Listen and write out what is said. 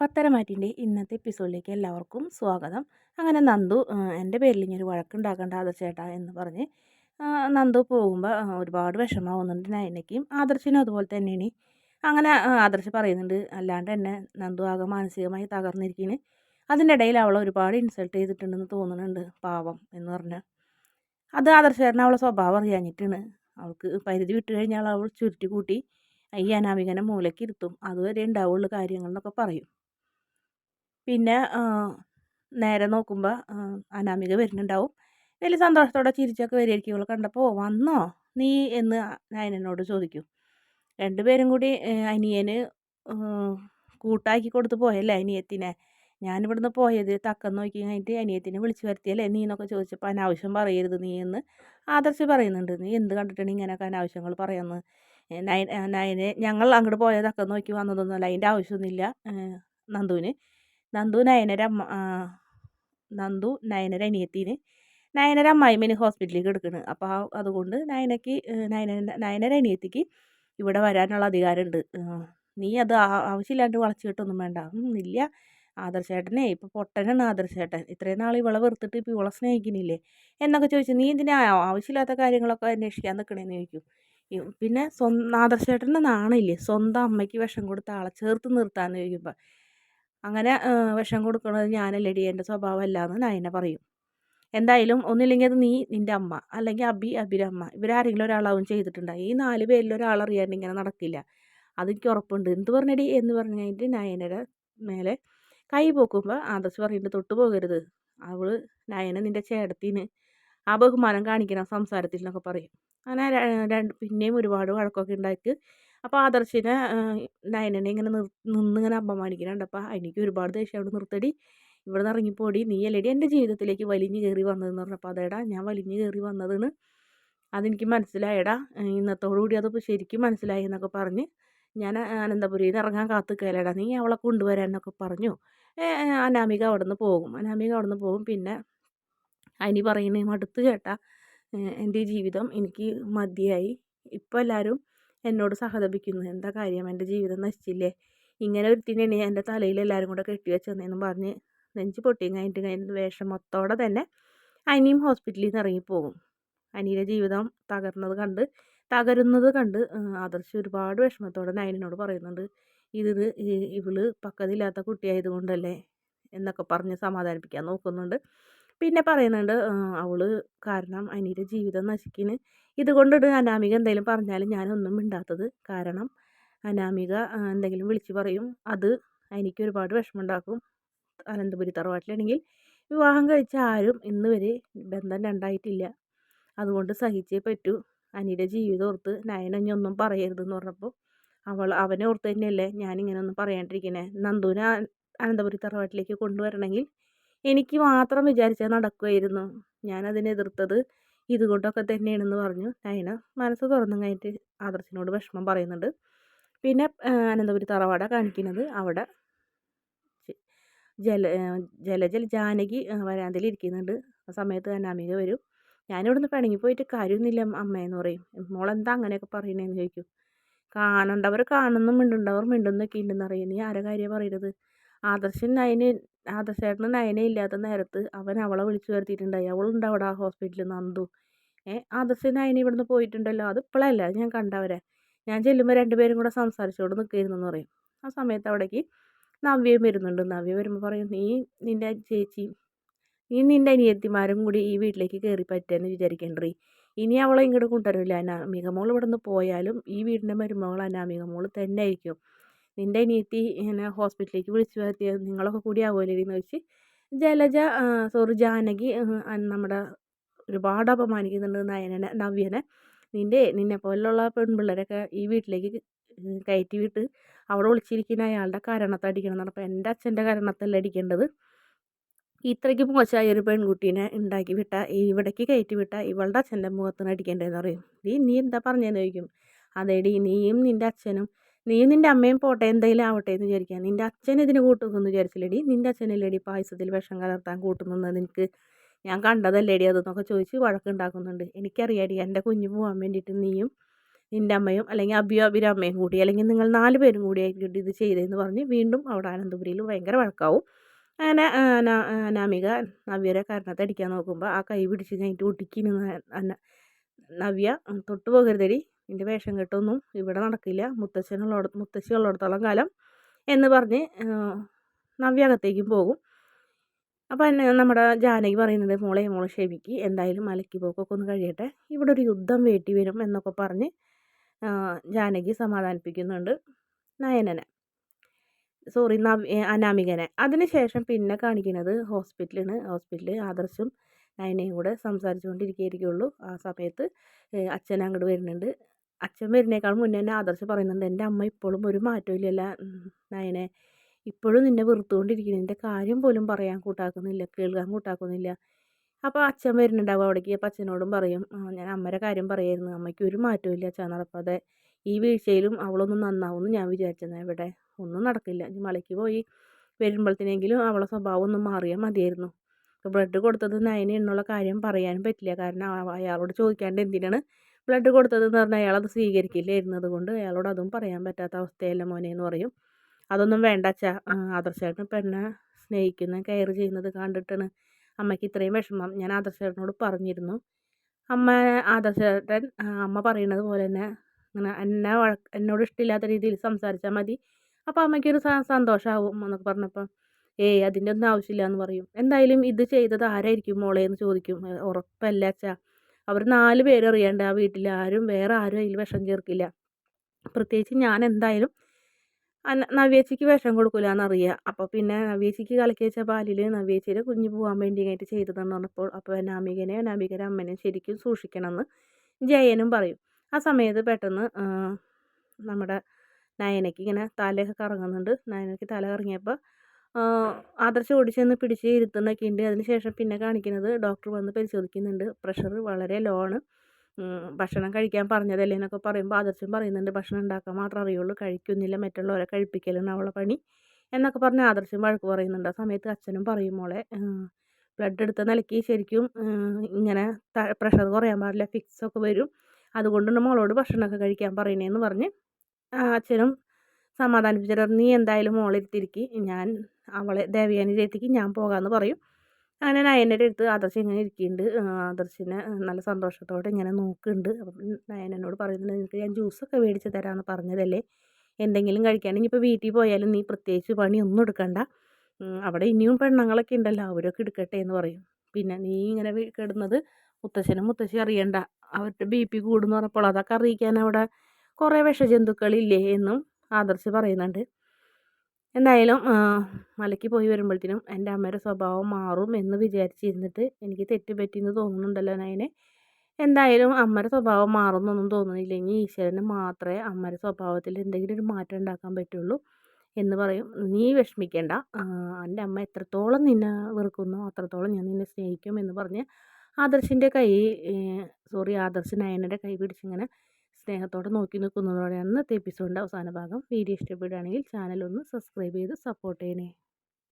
പത്തരമാറ്റിൻ്റെ ഇന്നത്തെ എപ്പിസോഡിലേക്ക് എല്ലാവർക്കും സ്വാഗതം. അങ്ങനെ നന്ദു എൻ്റെ പേരിൽ ഇനി ഒരു വഴക്കുണ്ടാക്കണ്ട ആദർശേട്ടാ എന്ന് പറഞ്ഞ് നന്ദു പോകുമ്പോൾ ഒരുപാട് വിഷമാവുന്നുണ്ട് നയനയ്ക്കും ആദർശിനും അതുപോലെ തന്നെയാണ്. അങ്ങനെ ആദർശ് പറയുന്നുണ്ട്, അല്ലാണ്ട് എന്നെ നന്ദു ആകെ മാനസികമായി തകർന്നിരിക്കുന്നു, അതിൻ്റെ ഇടയിൽ അവളെ ഒരുപാട് ഇൻസൾട്ട് ചെയ്തിട്ടുണ്ടെന്ന് തോന്നുന്നുണ്ട് പാവം എന്ന് പറഞ്ഞ്. അത് ആദർശേട്ടന് അവളെ സ്വഭാവം അറിയാഞ്ഞിട്ടാണ്. അവൾക്ക് പരിധി വിട്ട് കഴിഞ്ഞാൽ അവൾ ചുരുട്ടി കൂട്ടി ഈ അനാമികനെ മൂലയ്ക്ക് ഇരുത്തും, അതുവരെ ഉണ്ടാവുള്ളൂ കാര്യങ്ങൾ എന്നൊക്കെ പറയും. പിന്നെ നേരെ നോക്കുമ്പോൾ അനാമിക വരുന്നുണ്ടാവും. വലിയ സന്തോഷത്തോടെ ചിരിച്ചൊക്കെ വരികയായിരിക്കും. ഇവളെ കണ്ടപ്പോൾ വന്നോ നീ എന്ന് നയനനോട് ചോദിക്കും. രണ്ടുപേരും കൂടി അനിയന് കൂട്ടാക്കി കൊടുത്ത് പോയല്ലേ അനിയത്തിനെ. ഞാനിവിടുന്ന് പോയത് തക്കം നോക്കി കഴിഞ്ഞിട്ട് അനിയത്തിനെ വിളിച്ചു വരുത്തിയല്ലേ നീ എന്നൊക്കെ ചോദിച്ചപ്പോൾ അനാവശ്യം പറയരുത് നീ എന്ന് ആദർശ് പറയുന്നുണ്ട്. നീ എന്ത് കണ്ടിട്ടാണ് ഇങ്ങനെയൊക്കെ അനാവശ്യങ്ങൾ പറയുന്നത്? നയനെ ഞങ്ങൾ അങ്ങോട്ട് പോയ തക്കം നോക്കി വന്നതൊന്നുമല്ല, അതിൻ്റെ ആവശ്യമൊന്നുമില്ല. നന്ദുവിന് നന്ദു നയനര അനിയത്തിന് നയനര അമ്മായിമ്മേന് ഹോസ്പിറ്റലിലേക്ക് എടുക്കുന്നത്. അപ്പോൾ അതുകൊണ്ട് നയനര അനിയത്തിക്ക് ഇവിടെ വരാനുള്ള അധികാരമുണ്ട്. നീ അത് ആവശ്യമില്ലാണ്ട് വളച്ചിട്ടൊന്നും വേണ്ട. ഇല്ല ആദർശേട്ടനെ ഇപ്പോൾ പൊട്ടനാണ് ആദർശേട്ടൻ, ഇത്രയും നാൾ ഇവളെ വെറുത്തിട്ട് ഇപ്പോൾ ഇവളെ സ്നേഹിക്കുന്നില്ലേ എന്നൊക്കെ ചോദിച്ചു. നീ ഇതിന് ആവശ്യമില്ലാത്ത കാര്യങ്ങളൊക്കെ അന്വേഷിക്കാൻ നിൽക്കണേന്ന് ചോദിക്കും. പിന്നെ ആദർശേട്ടൻ്റെ നാണില്ലേ സ്വന്തം അമ്മയ്ക്ക് വിഷം കൊടുത്ത് ആളെ ചേർത്ത് നിർത്താമെന്ന് ചോദിക്കുമ്പോൾ, അങ്ങനെ വിഷം കൊടുക്കുന്നത് ഞാനല്ലേടി, എൻ്റെ സ്വഭാവമല്ല എന്ന് നയന പറയും. എന്തായാലും ഒന്നില്ലെങ്കിൽ അത് നീ നിൻ്റെ അമ്മ അല്ലെങ്കിൽ അബിയുടെ അമ്മ ഇവരാരെങ്കിലും ഒരാളാവും ചെയ്തിട്ടുണ്ടായി. ഈ 4 പേരിൽ ഒരാളറിയാണ്ട് ഇങ്ങനെ നടക്കില്ല, അതെനിക്ക് ഉറപ്പുണ്ട്. എന്ത് പറഞ്ഞടി എന്ന് പറഞ്ഞു കഴിഞ്ഞിട്ട് നയനയുടെ മേലെ കൈ പോക്കുമ്പോൾ ആദർശ് പറയുന്നുണ്ട്, തൊട്ടു പോകരുത്, അവൾ നയന നിൻ്റെ ചേട്ടത്തിന് ആ ബഹുമാനം കാണിക്കണം സംസാരത്തിൽ എന്നൊക്കെ പറയും. അങ്ങനെ പിന്നെയും ഒരുപാട് വഴക്കൊക്കെ ഉണ്ടാക്കി. അപ്പോൾ ആദർശിനെ നയനനെ ഇങ്ങനെ നിന്നിങ്ങനെ അപമാനിക്കുന്നുണ്ട്. അപ്പോൾ എനിക്ക് ഒരുപാട് ദേഷ്യം, അവിടെ നിർത്തടി, ഇവിടെ നിന്ന് ഇറങ്ങിപ്പോടി, നീയല്ലേടി എൻ്റെ ജീവിതത്തിലേക്ക് വലിഞ്ഞു കയറി വന്നതെന്ന് പറഞ്ഞപ്പോൾ, അതേടാ ഞാൻ വലിഞ്ഞു കയറി വന്നതെന്ന് അതെനിക്ക് മനസ്സിലായടാ, ഇന്നത്തോടുകൂടി അത് ശരിക്കും മനസ്സിലായി എന്നൊക്കെ പറഞ്ഞ് ഞാൻ അനന്തപുരിയിൽ നിന്ന് ഇറങ്ങാൻ കാത്തുക്കയലേടാ, നീ അവളെ കൊണ്ടുവരാനൊക്കെ പറഞ്ഞു. അനാമിക അവിടെ നിന്ന് പോകും. പിന്നെ അനി പറയുന്നത്, മടുത്തു ചേട്ടാ, എൻ്റെ ജീവിതം എനിക്ക് മതിയായി, ഇപ്പോൾ എല്ലാവരും എന്നോട് സഹതപിക്കുന്നു, എന്താ കാര്യം, എൻ്റെ ജീവിതം നശിച്ചില്ലേ, ഇങ്ങനെ ഒരുത്തിനാണ് എൻ്റെ തലയിൽ എല്ലാവരും കൂടെ കെട്ടിവെച്ചതെന്നും പറഞ്ഞ് നെഞ്ച് പൊട്ടിയും കഴിഞ്ഞിട്ട് വിഷമത്തോടെ തന്നെ അനിയും ഹോസ്പിറ്റലിൽ നിന്ന് ഇറങ്ങിപ്പോകും. അനിയുടെ ജീവിതം തകരുന്നത് കണ്ട് ആദർശ് ഒരുപാട് വിഷമത്തോടെ നയനോട് പറയുന്നുണ്ട്, ഇവള് പക്വതയില്ലാത്ത കുട്ടിയായതുകൊണ്ടല്ലേ എന്നൊക്കെ പറഞ്ഞ് സമാധാനിപ്പിക്കാൻ നോക്കുന്നുണ്ട്. പിന്നെ പറയുന്നുണ്ട്, അവള് കാരണം അനിയുടെ ജീവിതം നശിക്കുന്നു, ഇതുകൊണ്ടിട്ട് അനാമിക എന്തെങ്കിലും പറഞ്ഞാലും ഞാനൊന്നും മിണ്ടാത്തത്, കാരണം അനാമിക എന്തെങ്കിലും വിളിച്ച് പറയും, അത് എനിക്ക് ഒരുപാട് വിഷമമുണ്ടാക്കും. അനന്തപുരി തറവാട്ടിലാണെങ്കിൽ വിവാഹം കഴിച്ച ആരും ഇന്ന് വരെ ബന്ധം രണ്ടായിട്ടില്ല, അതുകൊണ്ട് സഹിച്ചേ പറ്റൂ, അനിയുടെ ജീവിതം ഓർത്ത് നയനൊന്നും പറയരുതെന്ന് പറഞ്ഞപ്പോൾ അവനെ ഓർത്ത് തന്നെയല്ലേ ഞാനിങ്ങനെ ഒന്നും പറയാണ്ടിരിക്കണേ, നന്ദുവിനെ അനന്തപുരി തറവാട്ടിലേക്ക് കൊണ്ടുവരണമെങ്കിൽ എനിക്ക് മാത്രം വിചാരിച്ചാൽ നടക്കുമായിരുന്നു, ഞാനതിനെ എതിർത്തത് ഇതുകൊണ്ടൊക്കെ തന്നെയാണെന്ന് പറഞ്ഞു നയന മനസ്സ് തുറന്നു കഴിഞ്ഞിട്ട് ആദർശിനോട് വിഷമം പറയുന്നുണ്ട്. പിന്നെ അനന്തപുരി തറവാട കാണിക്കുന്നത്, അവിടെ ജാനകി വരാന്തയിൽ ഇരിക്കുന്നുണ്ട്. ആ സമയത്ത് അനാമിക വരും. ഞാനിവിടുന്ന് പിണങ്ങി പോയിട്ട് കാര്യമൊന്നുമില്ല അമ്മയെന്ന് പറയും. മോളെന്താ അങ്ങനെയൊക്കെ പറയണേന്ന് ചോദിക്കും. കാണണ്ടവർ കാണുന്നു, മിണ്ടുണ്ടവർ മിണ്ടുന്നൊക്കെ ഉണ്ടെന്ന് അറിയും, നീ ആരെ കാര്യമാണ് പറയുന്നത്? ആദർശേട്ടന് നയന ഇല്ലാത്ത നേരത്ത് അവൻ അവളെ വിളിച്ചു വരുത്തിയിട്ടുണ്ടായി, അവളുണ്ട് അവിടെ ആ ഹോസ്പിറ്റലിൽ നന്ദു. ആദർശ് നയന ഇവിടുന്ന് പോയിട്ടുണ്ടല്ലോ, അത് ഇപ്പോഴല്ല, ഞാൻ കണ്ടവരെ, ഞാൻ ചെല്ലുമ്പോൾ രണ്ടുപേരും കൂടെ സംസാരിച്ചോണ്ട് നിൽക്കുകയായിരുന്നെന്ന് പറയും. ആ സമയത്ത് അവിടേക്ക് നവ്യയും വരുന്നുണ്ട്. നവ്യ വരുമ്പോൾ പറയും, നീ നിൻ്റെ അനിയത്തിമാരും കൂടി ഈ വീട്ടിലേക്ക് കയറി പറ്റുമെന്ന് വിചാരിക്കണ്ടേ, ഇനി അവളെ ഇങ്ങോട്ട് കൊണ്ടുവരില്ല, അനാമിക മോൾ ഇവിടെ നിന്ന് പോയാലും ഈ വീടിൻ്റെ മരുമകൾ അനാമിക മോൾ തന്നെ ആയിരിക്കും, നിൻ്റെ അനിയത്തി ഇങ്ങനെ ഹോസ്പിറ്റലിലേക്ക് വിളിച്ചു വരുത്തിയത് നിങ്ങളൊക്കെ കൂടി ആവുമല്ലേ എന്ന് വെച്ച് ജാനകി നമ്മുടെ ഒരുപാട് അപമാനിക്കുന്നുണ്ട് നവ്യനെ. നിന്നെ പോലുള്ള പെൺപിള്ളേരൊക്കെ ഈ വീട്ടിലേക്ക് കയറ്റി വിട്ട് അവിടെ ഒളിച്ചിരിക്കുന്ന അയാളുടെ കരണത്തടിക്കണം എന്ന് പറഞ്ഞപ്പോൾ, എൻ്റെ അച്ഛൻ്റെ കരണത്തല്ല അടിക്കേണ്ടത്, ഇത്രയ്ക്ക് മോശമായ ഒരു പെൺകുട്ടീനെ ഉണ്ടാക്കി വിട്ട ഇവിടേക്ക് കയറ്റി വിട്ട ഇവളുടെ അച്ഛൻ്റെ മുഖത്തിന് അടിക്കേണ്ടതെന്ന് പറയും. നീ എന്താ പറഞ്ഞതെന്ന് ചോദിക്കും. അതേടി, നീയും നിൻ്റെ അമ്മയും പോട്ടെ, എന്തെങ്കിലും ആവട്ടെ എന്ന് വിചാരിക്കുക, നിൻ്റെ അച്ഛൻ ഇതിന് കൂട്ടുമെന്ന് വിചാരിച്ചില്ലേടി, നിൻ്റെ അച്ഛനല്ലേടി പായസത്തിൽ വിഷം കലർത്താൻ കൂട്ടുന്നത്, നിനക്ക് ഞാൻ കണ്ടതല്ലേടി അതെന്നൊക്കെ ചോദിച്ച് വഴക്കുണ്ടാക്കുന്നുണ്ട്. എനിക്കറിയാടി എൻ്റെ കുഞ്ഞു പോകാൻ വേണ്ടിയിട്ട് നീയും നിൻ്റെ അമ്മയും അല്ലെങ്കിൽ അബിയോ അബിയുടെ അമ്മയും കൂടി അല്ലെങ്കിൽ നിങ്ങൾ 4 പേരും കൂടി ആയിട്ട് ഇത് ചെയ്തതെന്ന് പറഞ്ഞ് വീണ്ടും അവിടെ അനന്തപുരിയിൽ ഭയങ്കര വഴക്കാവും. അങ്ങനെ അനാമിക നവ്യരെ കരണത്തടിക്കാൻ നോക്കുമ്പോൾ ആ കൈ പിടിച്ച് കഴിഞ്ഞിട്ട് ഒടുക്കി നിന്ന് നവ്യ തൊട്ട് പോകരുതടി, നിൻ്റെ വേഷം കെട്ടൊന്നും ഇവിടെ നടക്കില്ല, മുത്തശ്ശി ഉള്ളിടത്തോളം കാലം എന്ന് പറഞ്ഞ് നവ്യ അകത്തേക്കും പോകും. അപ്പോൾ എന്നെ നമ്മുടെ ജാനകി പറയുന്നത് മോളെ ക്ഷമിക്ക്, എന്തായാലും മലയ്ക്ക് പോക്കൊക്കെ ഒന്ന് കഴിയട്ടെ, ഇവിടെ ഒരു യുദ്ധം വേണ്ടി വരും എന്നൊക്കെ പറഞ്ഞ് ജാനകി സമാധാനിപ്പിക്കുന്നുണ്ട് നയനനെ, സോറി അനാമികനെ. അതിനുശേഷം പിന്നെ കാണിക്കുന്നത് ഹോസ്പിറ്റലിൽ ആദർശും നയനയും കൂടെ സംസാരിച്ചുകൊണ്ടിരിക്കുകയായിരിക്കുള്ളൂ. ആ സമയത്ത് അച്ഛൻ അങ്ങോട്ട് വരുന്നുണ്ട്. അച്ഛൻ വരുന്നേക്കാൾ മുന്നേ തന്നെ ആദർശ് പറയുന്നുണ്ട്, എൻ്റെ അമ്മ ഇപ്പോഴും ഒരു മാറ്റവും ഇല്ലല്ലോ നയനെ, ഇപ്പോഴും നിന്നെ വെറുത്തുകൊണ്ടിരിക്കുന്നു, നിൻ്റെ കാര്യം പോലും പറയാൻ കൂട്ടാക്കുന്നില്ല, കേൾക്കാൻ കൂട്ടാക്കുന്നില്ല. അപ്പോൾ അച്ഛൻ വരുന്നുണ്ടാവും അവിടേക്ക്. അപ്പോൾ അച്ഛനോടും പറയും, ഞാൻ അമ്മയുടെ കാര്യം പറയായിരുന്നു, അമ്മയ്ക്ക് ഒരു മാറ്റവും ഇല്ല അച്ഛാ, നടക്കാതെ ഈ വീഴ്ചയിലും അവളൊന്നും നന്നാവുമെന്ന് ഞാൻ വിചാരിച്ചത്, ഇവിടെ ഒന്നും നടക്കില്ല, ഇനി മലയ്ക്ക് പോയി വരുമ്പോഴത്തേനെങ്കിലും അവളെ സ്വഭാവം ഒന്ന് മാറിയാൽ മതിയായിരുന്നു. ഇപ്പോൾ ബ്ലഡ് കൊടുത്തത് നയന എന്നുള്ള കാര്യം പറയാനും പറ്റില്ല, കാരണം അയാളോട് ചോദിക്കാണ്ട് എന്തിനാണ് ബ്ലഡ് കൊടുത്തതെന്ന് പറഞ്ഞാൽ അയാളത് സ്വീകരിക്കില്ലായിരുന്നത് കൊണ്ട് അയാളോട് അതും പറയാൻ പറ്റാത്ത അവസ്ഥയല്ല മോനെ എന്ന് പറയും. അതൊന്നും വേണ്ട അച്ഛാ, ആദർശേട്ടൻ ഇപ്പം എന്നെ സ്നേഹിക്കുന്ന കെയർ ചെയ്യുന്നത് കണ്ടിട്ടാണ് അമ്മയ്ക്ക് ഇത്രയും വിഷമം, ഞാൻ ആദർശേട്ടനോട് പറഞ്ഞിരുന്നു. ആദർശേട്ടൻ അമ്മ പറയുന്നത് പോലെ തന്നെ അങ്ങനെ എന്നോട് ഇഷ്ടമില്ലാത്ത രീതിയിൽ സംസാരിച്ചാൽ മതി, അപ്പോൾ അമ്മയ്ക്കൊരു സന്തോഷമാവും എന്നൊക്കെ പറഞ്ഞപ്പോൾ അതിൻ്റെ ഒന്നും ആവശ്യമില്ല എന്ന് പറയും. എന്തായാലും ഇത് ചെയ്തത് ആരായിരിക്കും മോളെ എന്ന് ചോദിക്കും. ഉറപ്പല്ല അച്ഛാ, അവർ 4 പേരറിയാണ്ട് ആ വീട്ടിൽ വേറെ ആരും അതിൽ വിഷം ചേർക്കില്ല, പ്രത്യേകിച്ച് ഞാൻ എന്തായാലും നവ്യേച്ചിക്ക് വിഷം കൊടുക്കില്ല എന്നറിയാം. അപ്പോൾ പിന്നെ നവ്യേച്ചിക്ക് കലക്കി വെച്ച പാലിൽ നവ്യേച്ചിയുടെ കുഞ്ഞ് പോകാൻ വേണ്ടിയായിട്ട് ചെയ്തതെന്ന് പറഞ്ഞപ്പോൾ അപ്പോൾ അനാമികയുടെ അമ്മേനെയും ശരിക്കും സൂക്ഷിക്കണമെന്ന് ജയനും പറയും. ആ സമയത്ത് പെട്ടെന്ന് നമ്മുടെ നയനയ്ക്ക് ഇങ്ങനെ തലയൊക്കെ കറങ്ങുന്നുണ്ട്. നയനയ്ക്ക് തല കറങ്ങിയപ്പോൾ ആദർശ് ഓടിച്ചെന്ന് പിടിച്ച് ഇരുത്തുന്നൊക്കെ ഉണ്ട്. അതിനുശേഷം പിന്നെ കാണിക്കുന്നത് ഡോക്ടർ വന്ന് പരിശോധിക്കുന്നുണ്ട്, പ്രഷർ വളരെ ലോ ആണ്, ഭക്ഷണം കഴിക്കാൻ പറഞ്ഞതല്ലേ എന്നൊക്കെ പറയുമ്പോൾ ആദർശം പറയുന്നുണ്ട്, ഭക്ഷണം ഉണ്ടാക്കാൻ മാത്രം അറിയുള്ളൂ, കഴിക്കുന്നില്ല, മറ്റുള്ളവരെ കഴിപ്പിക്കലാണ് അവളെ പണി എന്നൊക്കെ പറഞ്ഞ് ആദർശം വഴക്ക് പറയുന്നുണ്ട്. ആ സമയത്ത് അച്ഛനും പറയും, മോളെ ബ്ലഡ് എടുത്ത നിലയ്ക്ക് ശരിക്കും ഇങ്ങനെ പ്രഷർ കുറയാൻ പാടില്ല, ഫിക്സൊക്കെ വരും, അതുകൊണ്ടാണ് മോളോട് ഭക്ഷണമൊക്കെ കഴിക്കാൻ പറയണേന്ന് പറഞ്ഞ് അച്ഛനും സമാധാനിപ്പിച്ചിട്ട് നീ എന്തായാലും മോളിരുത്തിരിക്കും, ഞാൻ അവളെ ദേവയാനി ചേച്ചിക്ക് ഞാൻ പോകാമെന്ന് പറയും. അങ്ങനെ നയനയുടെ അടുത്ത് ആദർശ് ഇങ്ങനെ ഇരിക്കുന്നുണ്ട്. ആദർശിനെ നല്ല സന്തോഷത്തോടെ ഇങ്ങനെ നോക്കുന്നുണ്ട്. അപ്പം നയനോട് പറയുന്നുണ്ട്, നിനക്ക് ഞാൻ ജ്യൂസൊക്കെ മേടിച്ച് തരാമെന്ന് പറഞ്ഞതല്ലേ, എന്തെങ്കിലും കഴിക്കാൻ, ഇനിയിപ്പോൾ വീട്ടിൽ പോയാലും നീ പ്രത്യേകിച്ച് പണിയൊന്നും എടുക്കണ്ട, അവിടെ ഇനിയും പെണ്ണുങ്ങളൊക്കെ ഉണ്ടല്ലോ അവരൊക്കെ എടുക്കട്ടെ എന്ന് പറയും. പിന്നെ നീ ഇങ്ങനെ കിടന്നത് മുത്തശ്ശനും മുത്തശ്ശി അറിയണ്ട, അവരുടെ BP കൂടുമെന്ന് പറഞ്ഞപ്പോൾ അതൊക്കെ അറിയിക്കാൻ അവിടെ കുറേ വിഷജന്തുക്കളില്ലേ എന്നും ആദർശ് പറയുന്നുണ്ട്. എന്തായാലും മലയ്ക്ക് പോയി വരുമ്പോഴത്തേനും എൻ്റെ അമ്മയുടെ സ്വഭാവം മാറും എന്ന് വിചാരിച്ചിരുന്നിട്ട് എനിക്ക് തെറ്റ് പറ്റിയെന്ന് തോന്നുന്നുണ്ടല്ലോ നയനെ. എന്തായാലും അമ്മയുടെ സ്വഭാവം മാറുമെന്നൊന്നും തോന്നുന്നില്ല, ഇനി ഈശ്വരന് മാത്രമേ അമ്മയുടെ സ്വഭാവത്തിൽ എന്തെങ്കിലും ഒരു മാറ്റം ഉണ്ടാക്കാൻ പറ്റുള്ളൂ എന്ന് പറയും. നീ വിഷമിക്കേണ്ട, എൻ്റെ അമ്മ എത്രത്തോളം നിന്നെ വെറുക്കുന്നോ അത്രത്തോളം ഞാൻ നിന്നെ സ്നേഹിക്കും എന്ന് പറഞ്ഞ് ആദർശ് നയനയുടെ കൈ പിടിച്ചിങ്ങനെ സ്നേഹത്തോടെ നോക്കി നിൽക്കുന്നതോടെയാണ് ഇന്നത്തെ എപ്പിസോഡിൻ്റെ അവസാന ഭാഗം. വീഡിയോ ഇഷ്ടപ്പെടുകയാണെങ്കിൽ ചാനൽ ഒന്ന് സബ്സ്ക്രൈബ് ചെയ്ത് സപ്പോർട്ട് ചെയ്യണേ.